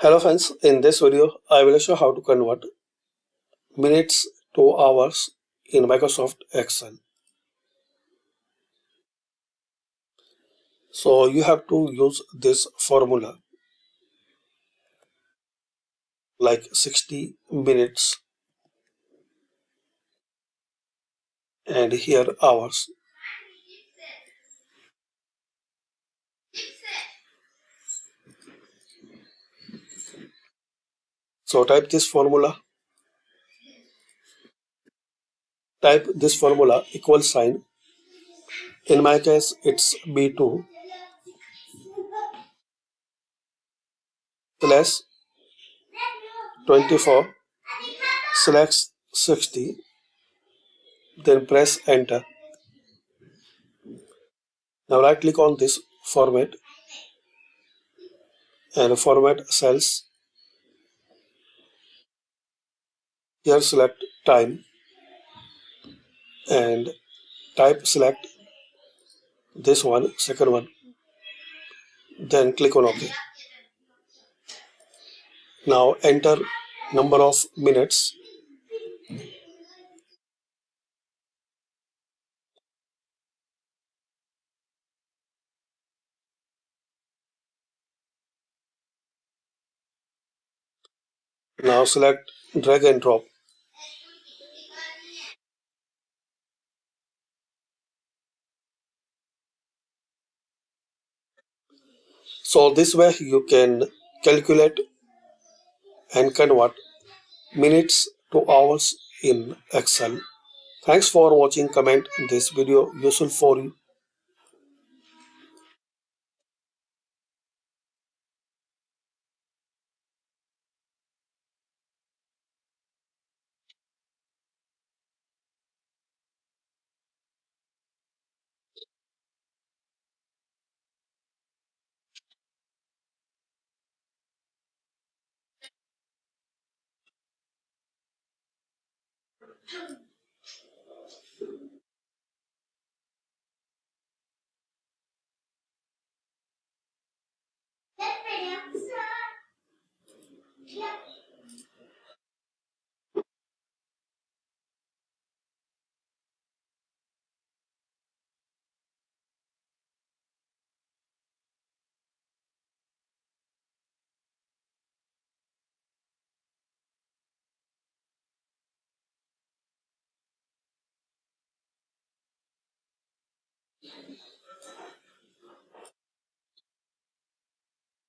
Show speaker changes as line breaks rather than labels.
Hello friends, in this video I will show how to convert minutes to hours in Microsoft Excel. So you have to use this formula like 60 minutes and here hours. So type this formula equal sign. In my case it's B2 slash 24 slash 60, then press enter. Now right click on this format and format cells. Here select time and select this one, second one, then click on OK. Now enter number of minutes. Now select drag and drop. So this way you can calculate and convert minutes to hours in Excel. Thanks for watching. Comment this video useful for you.